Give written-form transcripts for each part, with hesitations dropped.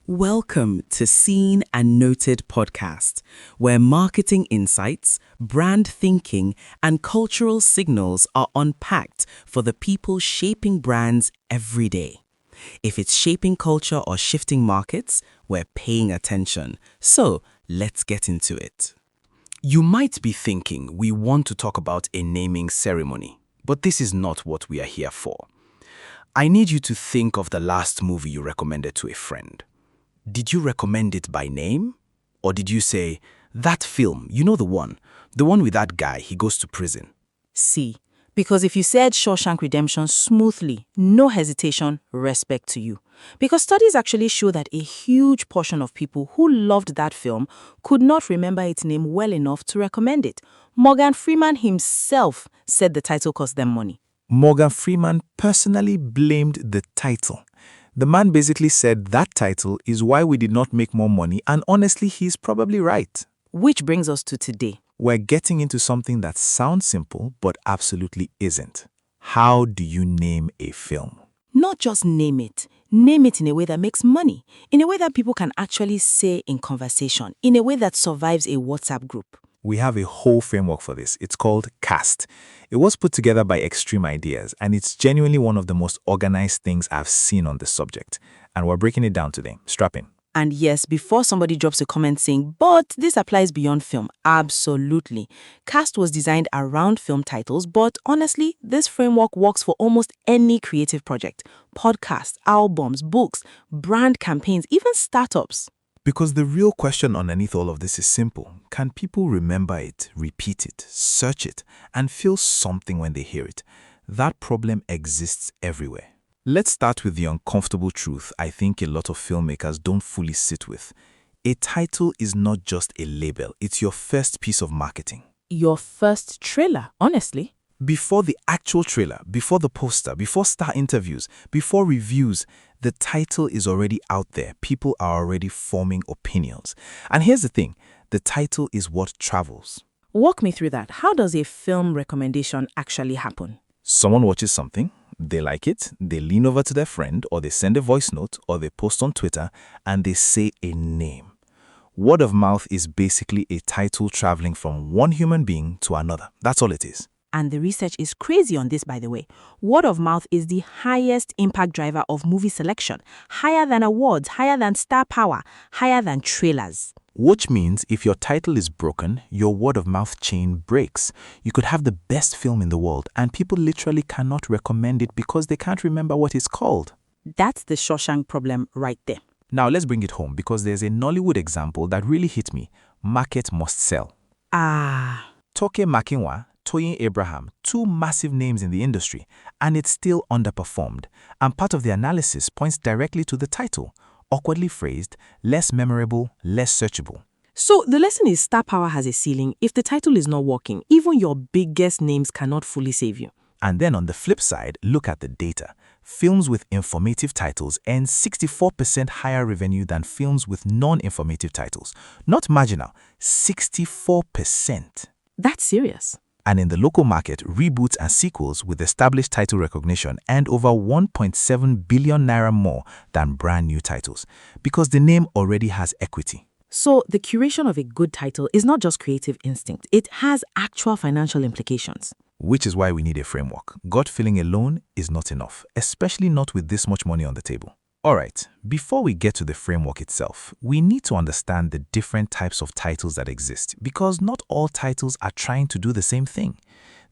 Welcome to Seen and Noted podcast, where marketing insights, brand thinking, and cultural signals are unpacked for the people shaping brands every day. If it's shaping culture or shifting markets, we're paying attention. So let's get into it. You might be thinking we want to talk about a naming ceremony, but this is not what we are here for. I need you to think of the last movie you recommended to a friend. Did you recommend it by name? Or did you say, that film, you know the one with that guy, he goes to prison? See, because if you said Shawshank Redemption smoothly, no hesitation, respect to you. Because studies actually show that a huge portion of people who loved that film could not remember its name well enough to recommend it. Morgan Freeman himself said the title cost them money. Morgan Freeman personally blamed the title. The man basically said that title is why we did not make more money, and honestly, he's probably right. Which brings us to today. We're getting into something that sounds simple, but absolutely isn't. How do you name a film? Not just name it in a way that makes money, in a way that people can actually say in conversation, in a way that survives a WhatsApp group. We have a whole framework for this. It's called CAST. It was put together by Extreme Ideas, and it's genuinely one of the most organized things I've seen on the subject. And we're breaking it down today. Strap in. And yes, before somebody drops a comment saying, but this applies beyond film, absolutely. CAST was designed around film titles, but honestly, this framework works for almost any creative project. Podcasts, albums, books, brand campaigns, even startups. Because the real question underneath all of this is simple. Can people remember it, repeat it, search it, and feel something when they hear it? That problem exists everywhere. Let's start with the uncomfortable truth I think a lot of filmmakers don't fully sit with. A title is not just a label, it's your first piece of marketing. Your first trailer, honestly. Before the actual trailer, before the poster, before star interviews, before reviews, the title is already out there. People are already forming opinions. And here's the thing, the title is what travels. Walk me through that. How does a film recommendation actually happen? Someone watches something, they like it, they lean over to their friend, or they send a voice note, or they post on Twitter, and they say a name. Word of mouth is basically a title traveling from one human being to another. That's all it is. And the research is crazy on this, by the way. Word of mouth is the highest impact driver of movie selection, higher than awards, higher than star power, higher than trailers. Which means if your title is broken, your word of mouth chain breaks. You could have the best film in the world and people literally cannot recommend it because they can't remember what it's called. That's the Shawshank problem right there. Now let's bring it home because there's a Nollywood example that really hit me. Market Must Sell. Toke Makinwa, Toyin Abraham, two massive names in the industry, and it's still underperformed. And part of the analysis points directly to the title. Awkwardly phrased, less memorable, less searchable. So the lesson is star power has a ceiling. If the title is not working, even your biggest names cannot fully save you. And then on the flip side, look at the data. Films with informative titles earn 64% higher revenue than films with non-informative titles. Not marginal, 64%. That's serious. And in the local market, reboots and sequels with established title recognition earned over 1.7 billion naira more than brand new titles, because the name already has equity. So the curation of a good title is not just creative instinct, it has actual financial implications. Which is why we need a framework. Gut feeling alone is not enough, especially not with this much money on the table. Alright, before we get to the framework itself, we need to understand the different types of titles that exist because not all titles are trying to do the same thing.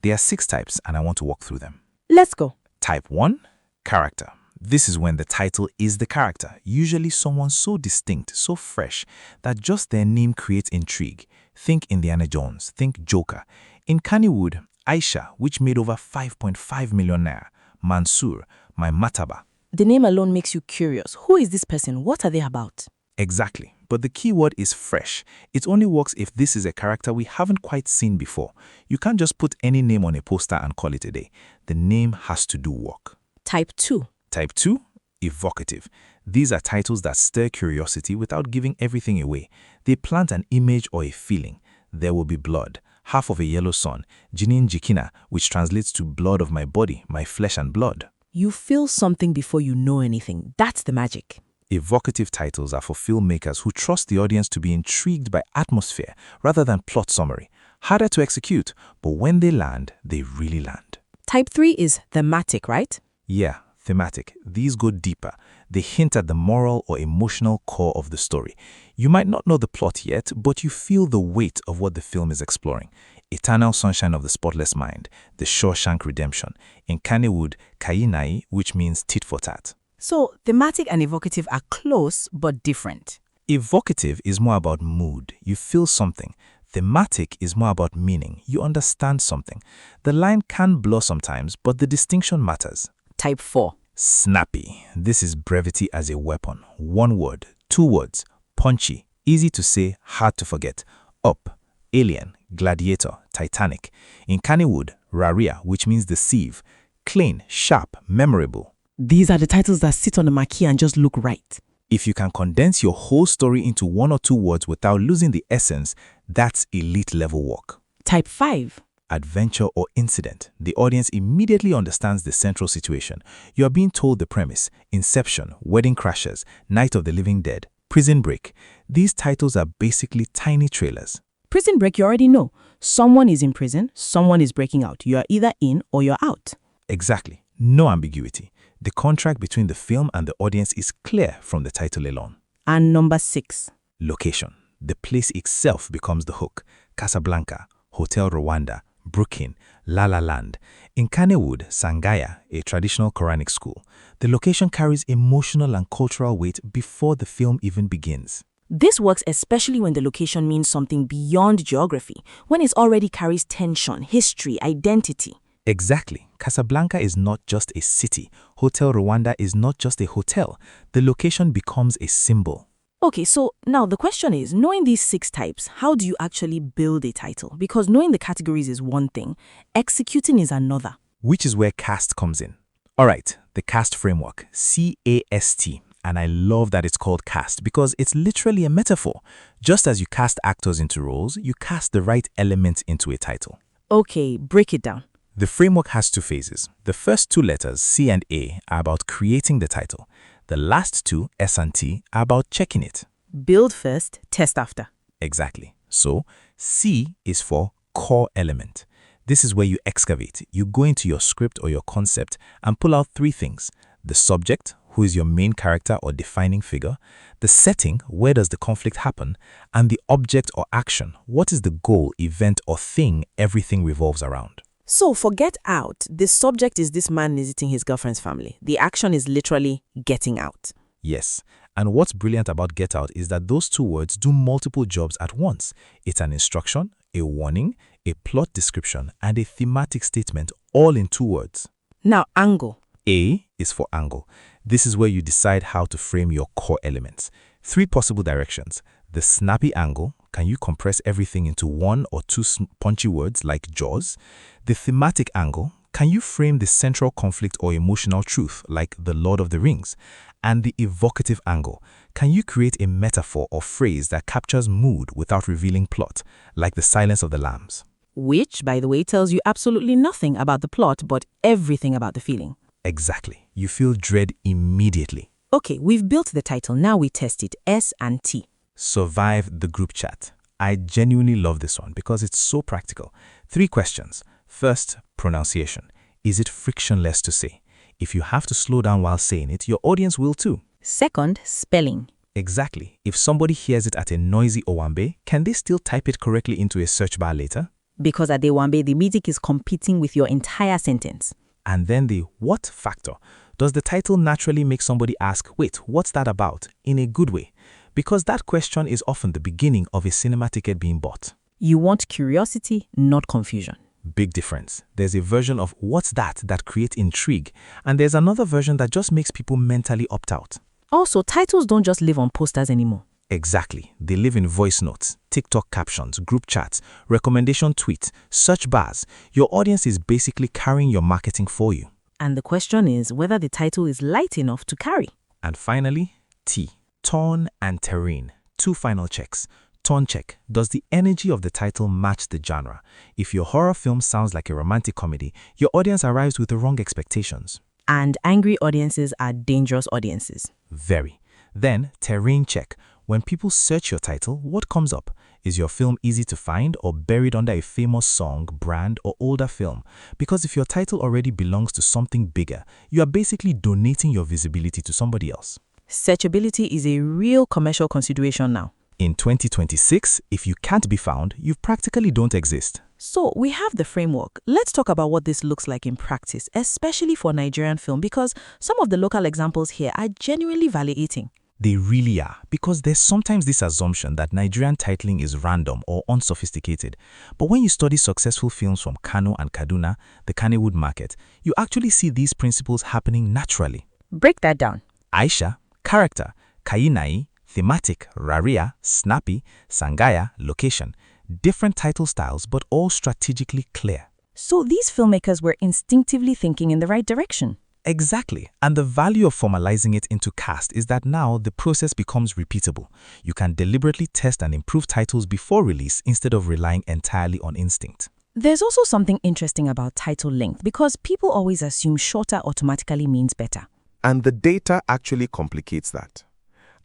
There are 6 types and I want to walk through them. Let's go. Type 1, character. This is when the title is the character, usually someone so distinct, so fresh, that just their name creates intrigue. Think Indiana Jones, think Joker. In Kannywood, Aisha, which made over 5.5 million naira. Mansoor, my Mataba. The name alone makes you curious. Who is this person? What are they about? Exactly. But the key word is fresh. It only works if this is a character we haven't quite seen before. You can't just put any name on a poster and call it a day. The name has to do work. Type 2. Type 2, evocative. These are titles that stir curiosity without giving everything away. They plant an image or a feeling. There will be blood, half of a yellow sun, Jinin Jikina, which translates to blood of my body, my flesh and blood. You feel something before you know anything. That's the magic. Evocative titles are for filmmakers who trust the audience to be intrigued by atmosphere rather than plot summary. Harder to execute, but when they land, they really land. Type 3 is thematic, right? Yeah, thematic. These go deeper. They hint at the moral or emotional core of the story. You might not know the plot yet, but you feel the weight of what the film is exploring. Eternal Sunshine of the Spotless Mind, The Shawshank Redemption. In Kannywood, Kainai, which means tit for tat. So, thematic and evocative are close but different. Evocative is more about mood. You feel something. Thematic is more about meaning. You understand something. The line can blur sometimes, but the distinction matters. Type 4. Snappy. This is brevity as a weapon. One word, two words. Punchy, easy to say, hard to forget. Up, Alien, Gladiator, Titanic. In Kannywood, Raria, which means the sieve. Clean, sharp, memorable. These are the titles that sit on the marquee and just look right. If you can condense your whole story into one or two words without losing the essence, that's elite level work. Type 5. Adventure or incident. The audience immediately understands the central situation. You are being told the premise. Inception, Wedding Crashers, Night of the Living Dead, Prison Break. These titles are basically tiny trailers. Prison Break, you already know. Someone is in prison, someone is breaking out. You are either in or you're out. Exactly. No ambiguity. The contract between the film and the audience is clear from the title alone. And number 6. Location. The place itself becomes the hook. Casablanca, Hotel Rwanda, Brooklyn, La La Land. In Kannywood, Sangaya, a traditional Quranic school, the location carries emotional and cultural weight before the film even begins. This works especially when the location means something beyond geography, when it already carries tension, history, identity. Exactly. Casablanca is not just a city. Hotel Rwanda is not just a hotel. The location becomes a symbol. Okay, so now the question is, knowing these 6 types, how do you actually build a title? Because knowing the categories is one thing, executing is another. Which is where CAST comes in. All right, the CAST framework, C-A-S-T. And I love that it's called CAST because it's literally a metaphor. Just as you cast actors into roles, you cast the right elements into a title. Okay, break it down. The framework has 2 phases. The first 2 letters, C and A, are about creating the title. The last 2, S and T, are about checking it. Build first, test after. Exactly. So, C is for core element. This is where you excavate. You go into your script or your concept and pull out 3 things. The subject, who is your main character or defining figure, the setting, where does the conflict happen, and the object or action, what is the goal, event, or thing everything revolves around. So for Get Out, the subject is this man visiting his girlfriend's family. The action is literally getting out. Yes, and what's brilliant about Get Out is that those 2 words do multiple jobs at once. It's an instruction, a warning, a plot description, and a thematic statement all in 2 words. Now, angle. A is for angle. This is where you decide how to frame your core elements. 3 possible directions. The snappy angle. Can you compress everything into 1 or 2 punchy words like Jaws? The thematic angle. Can you frame the central conflict or emotional truth like The Lord of the Rings? And the evocative angle. Can you create a metaphor or phrase that captures mood without revealing plot, like The Silence of the Lambs? Which, by the way, tells you absolutely nothing about the plot but everything about the feeling. Exactly. You feel dread immediately. Okay, we've built the title. Now we test it. S and T. Survive the group chat. I genuinely love this one because it's so practical. 3 questions. First, pronunciation. Is it frictionless to say? If you have to slow down while saying it, your audience will too. Second, spelling. Exactly. If somebody hears it at a noisy Owambe, can they still type it correctly into a search bar later? Because at the Owambe, the music is competing with your entire sentence. And then the what factor. Does the title naturally make somebody ask, wait, what's that about? In a good way. Because that question is often the beginning of a cinema ticket being bought. You want curiosity, not confusion. Big difference. There's a version of what's that creates intrigue, and there's another version that just makes people mentally opt out. Also, titles don't just live on posters anymore. Exactly. They live in voice notes, TikTok captions, group chats, recommendation tweets, search bars. Your audience is basically carrying your marketing for you. And the question is whether the title is light enough to carry. And finally, T. Tone and terrain. 2 final checks. Tone check. Does the energy of the title match the genre? If your horror film sounds like a romantic comedy, your audience arrives with the wrong expectations. And angry audiences are dangerous audiences. Very. Then, terrain check. When people search your title, what comes up? Is your film easy to find or buried under a famous song, brand, or older film? Because if your title already belongs to something bigger, you are basically donating your visibility to somebody else. Searchability is a real commercial consideration now. In 2026, if you can't be found, you practically don't exist. So we have the framework. Let's talk about what this looks like in practice, especially for Nigerian film, because some of the local examples here are genuinely validating. They really are, because there's sometimes this assumption that Nigerian titling is random or unsophisticated. But when you study successful films from Kano and Kaduna, the Kannywood market, you actually see these principles happening naturally. Break that down. Aisha, character, Kayinai, thematic, Raria, snappy, Sangaya, location. Different title styles, but all strategically clear. So these filmmakers were instinctively thinking in the right direction. Exactly. And the value of formalizing it into cast is that now the process becomes repeatable. You can deliberately test and improve titles before release instead of relying entirely on instinct. There's also something interesting about title length because people always assume shorter automatically means better. And the data actually complicates that.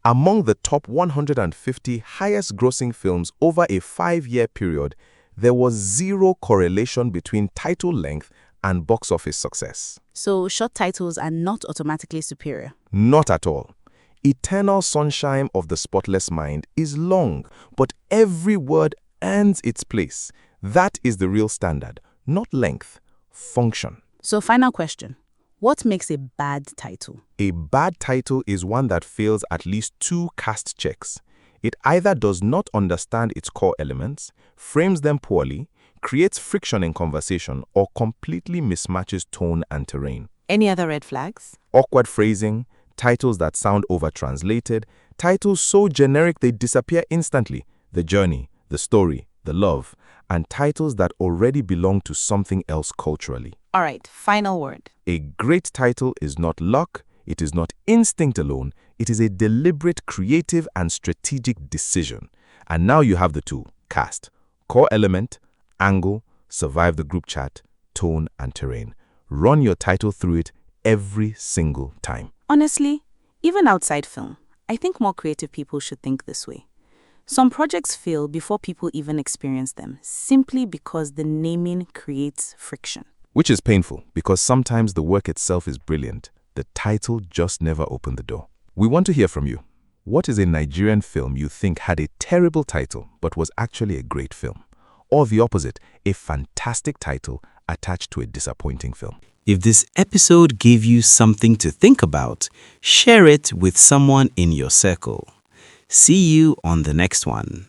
Among the top 150 highest grossing films over a 5-year period, there was zero correlation between title length and box office success. So short titles are not automatically superior. Not at all. Eternal Sunshine of the Spotless Mind is long, but every word earns its place. That is the real standard, not length, function. So final question. What makes a bad title? A bad title is one that fails at least 2 cast checks. It either does not understand its core elements, frames them poorly, creates friction in conversation, or completely mismatches tone and terrain. Any other red flags? Awkward phrasing, titles that sound over-translated, titles so generic they disappear instantly, the journey, the story, the love, and titles that already belong to something else culturally. All right, final word. A great title is not luck, it is not instinct alone, it is a deliberate, creative, and strategic decision. And now you have the tool, cast. Core element, angle, survive the group chat, tone, and terrain. Run your title through it every single time. Honestly, even outside film, I think more creative people should think this way. Some projects fail before people even experience them, simply because the naming creates friction. Which is painful, because sometimes the work itself is brilliant. The title just never opened the door. We want to hear from you. What is a Nigerian film you think had a terrible title but was actually a great film? Or the opposite, a fantastic title attached to a disappointing film? If this episode gave you something to think about, share it with someone in your circle. See you on the next one.